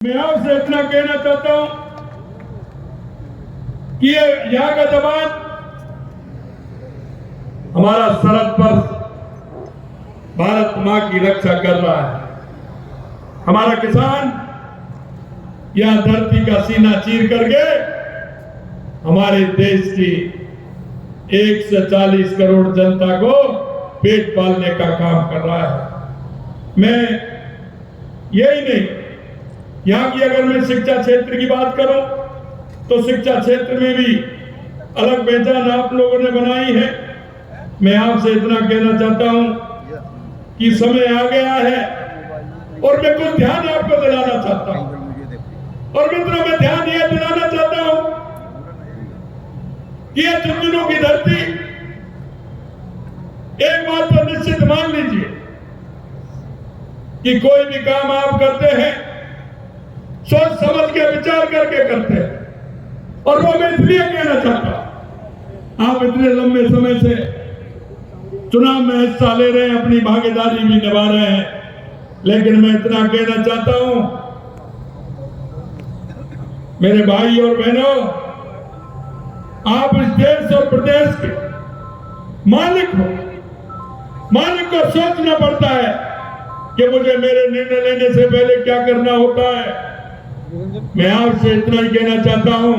मैं आपसे इतना कहना चाहता हूं कि यहाँ का जवान हमारा सरहद पर भारत मां की रक्षा कर रहा है। हमारा किसान यहां धरती का सीना चीर करके हमारे देश की 140 करोड़ जनता को पेट पालने का काम कर रहा है। मैं यही नहीं, यहाँ की अगर मैं शिक्षा क्षेत्र की बात करूं तो शिक्षा क्षेत्र में भी अलग पहचान आप लोगों ने बनाई है। मैं आपसे इतना कहना चाहता हूं कि समय आ गया है और मैं कुछ ध्यान आपको दिलाना चाहता हूं। और मित्रों, मैं ध्यान यह दिलाना चाहता हूं कि यह झुंझुनू की धरती, एक बात तो निश्चित मान लीजिए कि कोई भी काम आप करते हैं सोच समझ के विचार करके करते हैं। और वो मैं इसलिए कहना चाहता हूं, आप इतने लंबे समय से चुनाव में हिस्सा ले रहे हैं, अपनी भागीदारी भी निभा रहे हैं, लेकिन मैं इतना कहना चाहता हूं मेरे भाई और बहनों, आप इस देश और प्रदेश के मालिक हो। मालिक को सोचना पड़ता है कि मुझे मेरे निर्णय लेने से पहले क्या करना होता है। मैं आपसे इतना ही कहना चाहता हूं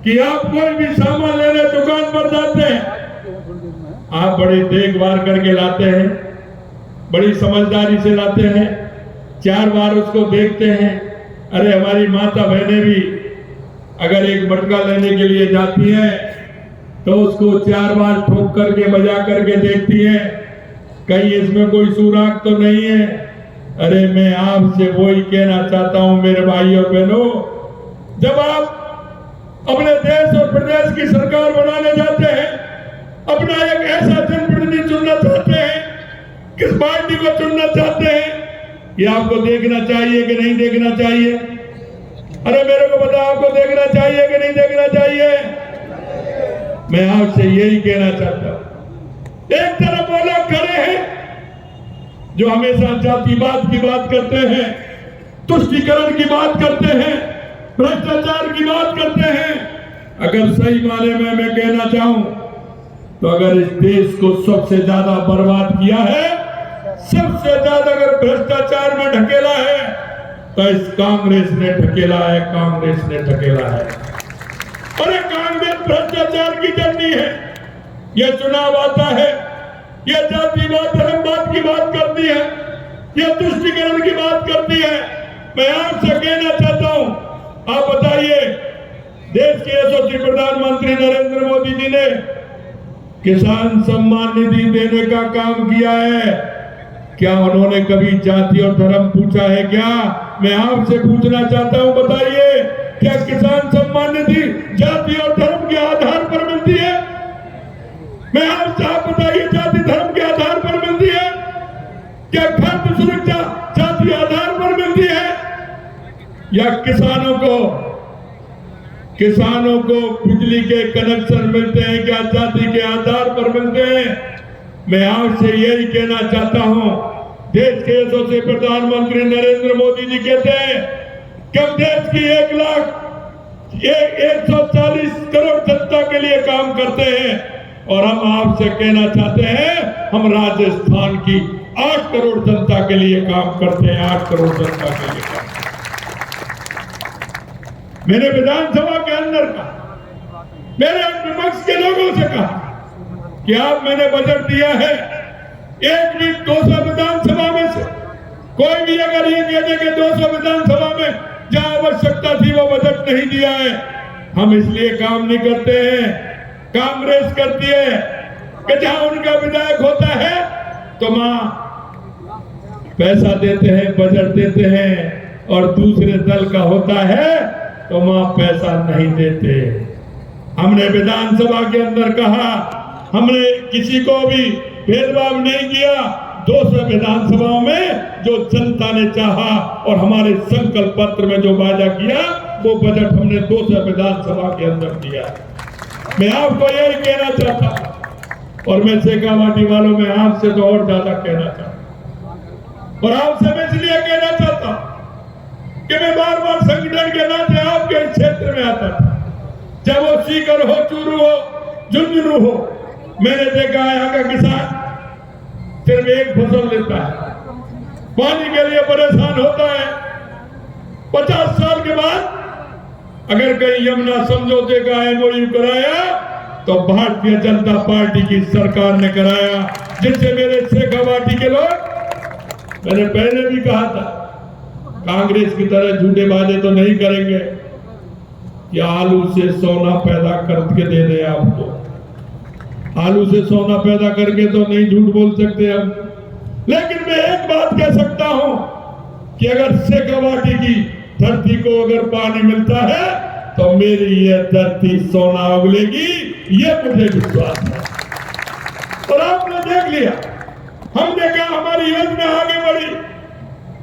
कि आप कोई भी सामान लेने दुकान पर जाते हैं, आप बड़ी देखभाल करके लाते हैं, बड़ी समझदारी से लाते हैं, 4 बार उसको देखते हैं। अरे हमारी माता बहनें भी अगर एक मटका लेने के लिए जाती हैं तो उसको 4 बार ठोक करके बजा करके देखती हैं, कहीं इसमें कोई सुराग तो नहीं है। अरे मैं आपसे वही कहना चाहता हूं मेरे भाई और बहनों, जब आप अपने देश और प्रदेश की सरकार बनाने जाते हैं, अपना एक ऐसा जनप्रतिनिधि चुनना चाहते हैं, किस पार्टी को चुनना चाहते हैं, ये आपको देखना चाहिए कि नहीं देखना चाहिए? अरे मेरे को बताओ, आपको देखना चाहिए कि नहीं देखना चाहिए? मैं आपसे यही कहना चाहता हूं। एक तरफ वो लोग खड़े हैं जो हमेशा जातिवाद की बात करते हैं, तुष्टीकरण की बात करते हैं, भ्रष्टाचार की बात करते हैं। अगर सही माने में मैं कहना चाहूं तो अगर इस देश को सबसे ज्यादा बर्बाद किया है, सबसे ज्यादा अगर भ्रष्टाचार में ढकेला है तो इस कांग्रेस ने ढकेला है, कांग्रेस ने ढकेला है। और ये कांग्रेस भ्रष्टाचार की जननी है। यह चुनाव आता है, यह जातिवाद धर्मवाद की बात करती है, यह तुष्टीकरण की बात करती है। मैं आपसे कहना चाहता हूं, आप बताइए, देश के यशस्वी प्रधानमंत्री नरेंद्र मोदी जी ने किसान सम्मान निधि देने का काम किया है, क्या उन्होंने कभी जाति और धर्म पूछा है क्या? मैं आपसे पूछना चाहता हूं, बताइए, क्या किसान सम्मान निधि जाति और धर्म के आधार पर मिलती है? मैं आपसे आप बताइए, जाति धर्म के आधार पर मिलती है? क्या खाद्य सुरक्षा जाति आधार पर मिलती है? या किसानों को बिजली के कनेक्शन मिलते हैं, क्या जाति के आधार पर मिलते हैं? मैं आपसे यही कहना चाहता हूं, देश के यशस्वी प्रधानमंत्री नरेंद्र मोदी जी कहते हैं कि हम देश की 140 करोड़ जनता के लिए काम करते हैं, और हम आपसे कहना चाहते हैं हम राजस्थान की 8 करोड़ जनता के लिए काम करते हैं, 8 करोड़ जनता के लिए काम। मैंने विधानसभा के अंदर कहा, मेरे विपक्ष के लोगों से कहा कि आप मैंने बजट दिया है, एक भी 200 विधानसभा में से कोई भी अगर ये कह दे कि 200 विधानसभा में जहां आवश्यकता थी वो बजट नहीं दिया है, हम इसलिए काम नहीं करते हैं। कांग्रेस करती है कि जहां उनका विधायक होता है तो मां पैसा देते हैं, बजट देते हैं, और दूसरे दल का होता है तो मां पैसा नहीं देते। हमने विधानसभा के अंदर कहा, हमने किसी को भी भेदभाव नहीं किया। 200 विधानसभाओं में जो जनता ने चाहा और हमारे संकल्प पत्र में जो वादा किया, वो बजट हमने 200 विधानसभा के अंदर दिया। मैं आपको यही कहना चाहता हूं, और मैं शेखावाटी वालों में आपसे तो और ज्यादा कहना चाहता हूं, और आपसे मैं इसलिए कहना चाहता हूं कि मैं बार बार संगठन के नाते आपके क्षेत्र में आता था, चाहे वो सीकर हो, चूरू हो, झुंझुनू हो। मैंने देखा यहाँ का किसान सिर्फ एक फसल लेता है, पानी के लिए परेशान होता है। 50 साल के बाद अगर कहीं यमुना समझौते का MOU कराया तो भारतीय जनता पार्टी की सरकार ने कराया, जिससे मेरे शेखावाटी के लोग, मैंने पहले भी कहा था, कांग्रेस की तरह झूठे वादे तो नहीं करेंगे कि आलू से सोना पैदा करके दे दे आपको। आलू से सोना पैदा करके तो नहीं झूठ बोल सकते हम, लेकिन मैं एक बात कह सकता हूं कि अगर शेखावाटी की धरती को अगर पानी मिलता है तो मेरी ये धरती सोना उगलेगी, ये मुझे विश्वास है। और आपने देख लिया, हमने कहा हमारी योजना आगे बढ़ी,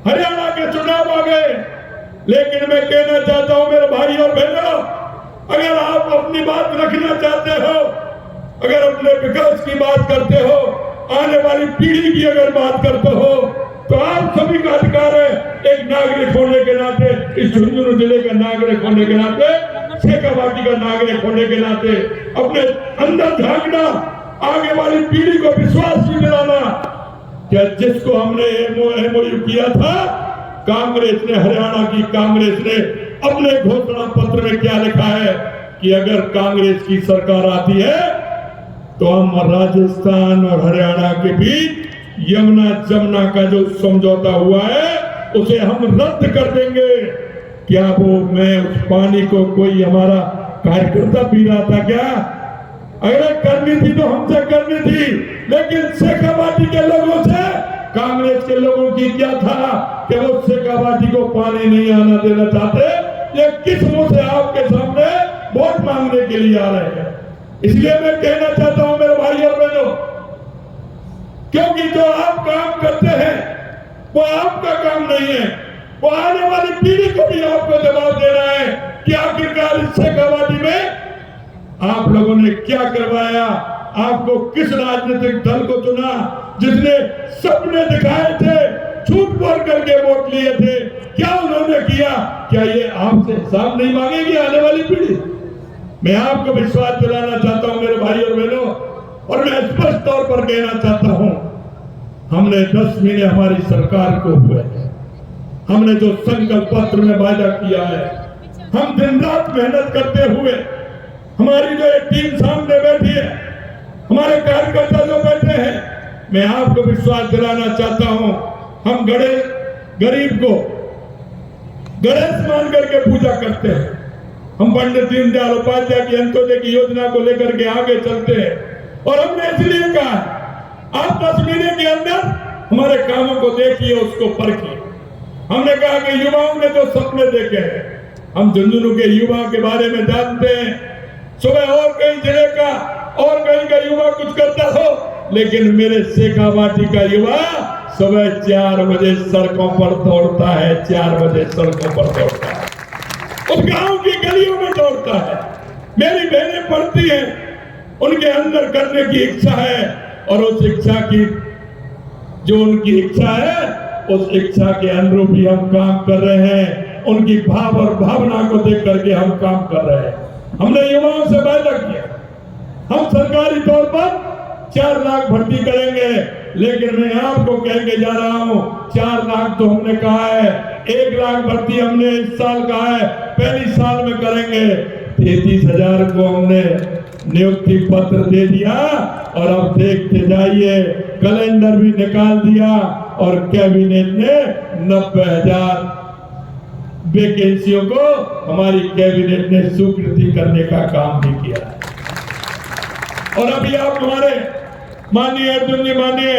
हरियाणा के चुनाव आ गए, लेकिन मैं कहना चाहता हूं मेरे भाई और बहनों, अगर आप अपनी बात रखना चाहते हो, अगर अपने विकास की बात करते हो, आने वाली पीढ़ी की अगर बात करते हो, तो आप सभी का अधिकार है, एक नागरिक होने के नाते, इस झुंझुनू जिले का नागरिक होने के नाते, शेखावाटी का नागरिक होने के नाते अपने अंदर झांकना, आगे वाली पीढ़ी को विश्वास भी दिलाना कि जिसको हमने MOU किया था, कांग्रेस ने, हरियाणा की कांग्रेस ने अपने घोषणा पत्र में क्या लिखा है कि अगर कांग्रेस की सरकार आती है तो हम राजस्थान और हरियाणा के बीच यमुना जमुना का जो समझौता हुआ है उसे हम रद्द कर देंगे। क्या वो मैं उस पानी को कोई हमारा कार्यकर्ता पी रहा था क्या? अगर करनी थी तो हमसे करनी थी, लेकिन शेखावाटी के लोगों से, कांग्रेस के लोगों की क्या था कि वो शेखावाटी को पानी नहीं आना देना चाहते। ये किस मुंह से आपके सामने वोट मांगने के लिए आ रहे हैं? इसलिए मैं कहना चाहता हूं मेरे भाई और बहनों, क्योंकि जो आप काम करते हैं वो आपका काम नहीं है, वो आने वाली पीढ़ी को भी आपको जवाब देना है कि आखिरकार इस शेखावाटी में आप लोगों ने क्या करवाया, आपको किस राजनीतिक दल को चुना जिसने सपने दिखाए थे, झूठ बोल करके वोट लिए थे, क्या उन्होंने किया? क्या ये आपसे हिसाब नहीं मांगेगी आने वाली पीढ़ी? मैं आपको विश्वास दिलाना चाहता हूं मेरे भाई और बहनों, और मैं स्पष्ट तौर पर कहना चाहता हूं, हमने 10 महीने हमारी सरकार को हुए, हमने जो संकल्प पत्र में वादा किया है, हम दिन रात मेहनत करते हुए, हमारी जो एक टीम सामने बैठी है, हमारे कार्यकर्ता जो बैठे हैं, मैं आपको विश्वास दिलाना चाहता हूं, हम गरीब को गणेश मान करके पूजा करते हैं। हम पंडित दीनदयाल उपाध्याय की अंत्योदय की योजना को लेकर के आगे चलते हैं, और हमने इसलिए कहा आप 10 महीने के अंदर हमारे कामों को देखिए, उसको परखिए। हमने कहा कि युवाओं ने जो सपने देखे हैं, हम झुंझुनू के युवा के बारे में जानते हैं। सुबह और कई जिले का और कहीं का युवा कुछ करता हो, लेकिन मेरे शेखावाटी का युवा सुबह 4 बजे सड़कों पर दौड़ता है, 4 बजे सड़कों पर दौड़ता है, उस गांव की गलियों में दौड़ता है। मेरी बहनें पढ़ती हैं, उनके अंदर करने की इच्छा है, और उस इच्छा की जो उनकी इच्छा है, उस इच्छा के अनुरूप ही हम काम कर रहे हैं। उनकी भाव और भावना को देख करके हम काम कर रहे हैं। हमने युवाओं से वादा किया, हम सरकारी तौर पर 4 लाख भर्ती करेंगे, लेकिन मैं आपको कह के जा रहा हूं, 4 लाख तो हमने कहा है, 1 लाख भर्ती हमने इस साल कहा है, पहली साल में करेंगे। 33,000 को हमने नियुक्ति पत्र दे दिया, और अब देखते जाइए कैलेंडर भी निकाल दिया, और कैबिनेट ने 90,000 वैकेंसियों को हमारी कैबिनेट ने स्वीकृति करने का काम भी किया है। और अभी आप हमारे माननीय अर्जुन जी, माननीय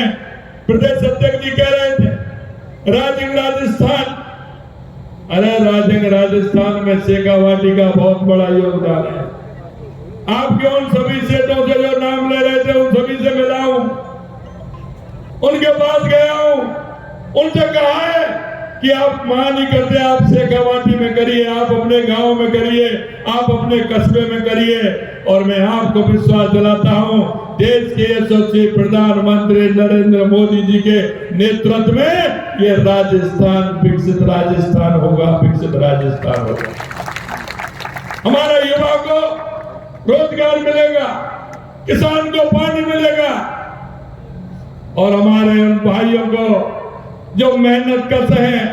प्रदेश अध्यक्ष जी कह रहे थे राजंग राजस्थान, अरे राजंग राजस्थान में शेखावाटी का बहुत बड़ा योगदान है। आपके उन सभी सेठों से जो नाम ले रहे थे, उन सभी से मिला हूं, उनके पास गया हूं, उनसे कहा है कि आप मान नहीं करते, आप शेखावाटी में करिए, आप अपने गांव में करिए, आप अपने कस्बे में करिए। और मैं आपको विश्वास दिलाता हूं, देश के यशस्वी प्रधानमंत्री नरेंद्र मोदी जी के नेतृत्व में ये राजस्थान विकसित राजस्थान होगा, विकसित राजस्थान होगा। हमारे युवा को रोजगार मिलेगा, किसान को पानी मिलेगा और हमारे उन भाइयों को जो मेहनत करते हैं,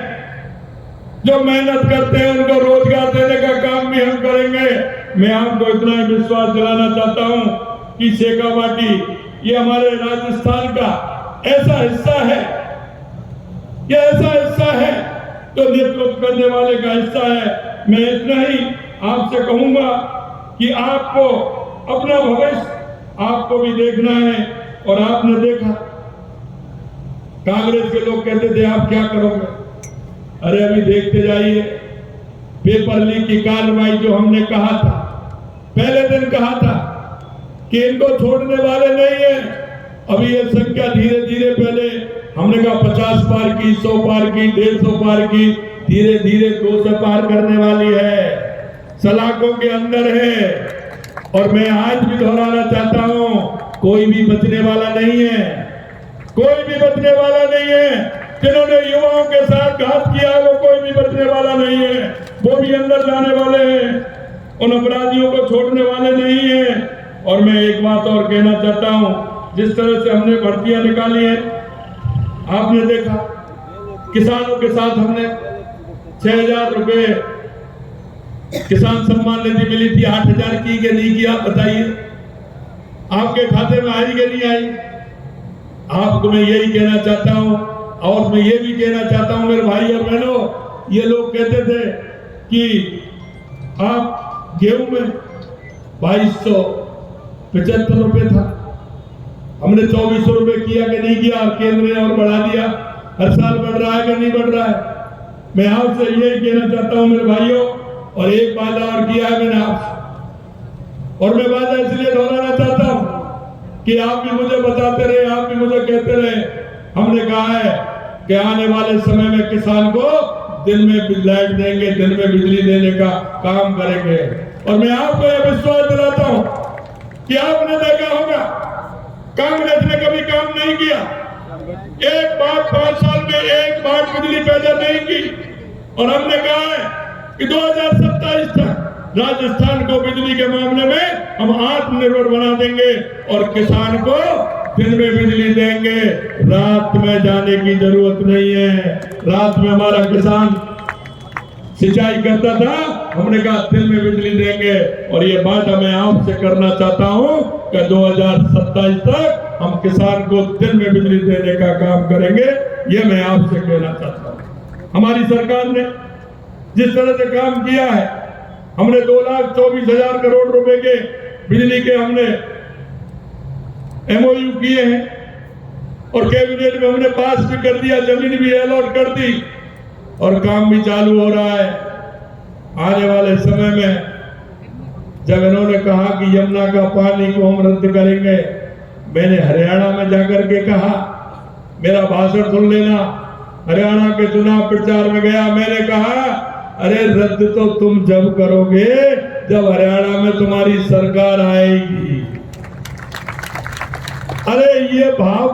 जो मेहनत करते हैं, उनको रोजगार देने का काम भी हम करेंगे। मैं आपको इतना ही विश्वास दिलाना चाहता हूं कि शेखावाटी ये हमारे राजस्थान का ऐसा हिस्सा है, ये ऐसा हिस्सा है तो नेतृत्व करने वाले का हिस्सा है। मैं इतना ही आपसे कहूंगा कि आपको अपना भविष्य आपको भी देखना है। और आपने देखा कांग्रेस के लोग कहते थे आप क्या करोगे, अरे अभी देखते जाइए पेपर लीक की कार्रवाई जो हमने कहा था, पहले दिन कहा था कि इनको छोड़ने वाले नहीं है। अभी ये संख्या धीरे धीरे, पहले हमने कहा 50 पार की, 100 पार की, 150 पार की, धीरे धीरे 200 पार करने वाली है, सलाखों के अंदर है। और मैं आज भी दोहराना चाहता हूं, कोई भी बचने वाला नहीं है, कोई भी बचने वाला नहीं है। जिन्होंने युवाओं के साथ घात किया वो कोई भी बचने वाला नहीं है, वो भी अंदर जाने वाले हैं, उन अपराधियों को छोड़ने वाले नहीं है। और मैं एक बात और कहना चाहता हूं, जिस तरह से हमने भर्तियां निकाली है, आपने देखा किसानों के साथ हमने 6,000 रुपए किसान सम्मान निधि मिली थी, 8,000 की कि नहीं की, आप बताइए आपके खाते में आई कि नहीं आई। आपको मैं यही कहना चाहता हूं और मैं ये भी कहना चाहता हूं मेरे भाई और बहनों, ये लोग कहते थे कि आप गेहूं में 2275 रुपए था, हमने 2400 रुपए किया कि नहीं किया, केंद्र ने और बढ़ा दिया, हर साल बढ़ रहा है कि नहीं बढ़ रहा है। मैं आपसे यही कहना चाहता हूं मेरे भाइयों, और एक वादा और किया है मैंने आपसे, और मैं वादा इसलिए दोहराना चाहता हूं कि आप भी मुझे बताते रहे, आप भी मुझे कहते रहे। हमने कहा है कि आने वाले समय में किसान को दिन में लाइट देंगे, दिन में बिजली देने का काम करेंगे। और मैं आपको यह विश्वास दिलाता हूं कि आपने देखा होगा कांग्रेस ने कभी काम नहीं किया, एक बार 5 साल में एक बार बिजली पैदा नहीं की। और हमने कहा है कि 2027 तक राजस्थान को बिजली के मामले में हम आत्मनिर्भर बना देंगे और किसान को दिन में बिजली देंगे, रात में जाने की जरूरत नहीं है। रात में हमारा किसान सिंचाई करता था, हमने कहा दिन में बिजली देंगे। और ये बात मैं आपसे करना चाहता हूं कि 2027 तक हम किसान को दिन में बिजली देने का काम करेंगे, ये मैं आपसे कहना चाहता हूं। हमारी सरकार ने जिस तरह से काम किया है, हमने 2,24,000 करोड़ रुपए के बिजली के हमने MOU किए हैं और कैबिनेट में हमने पास भी कर दिया, जमीन भी अलॉट कर दी और काम भी चालू हो रहा है। आने वाले समय में जब इन्होंने कहा कि यमुना का पानी को हम रद्द करेंगे, मैंने हरियाणा में जाकर के कहा, मेरा भाषण सुन लेना, हरियाणा के चुनाव प्रचार में गया, मैंने कहा अरे रद्द तो तुम जब करोगे जब हरियाणा में तुम्हारी सरकार आएगी। अरे ये भाव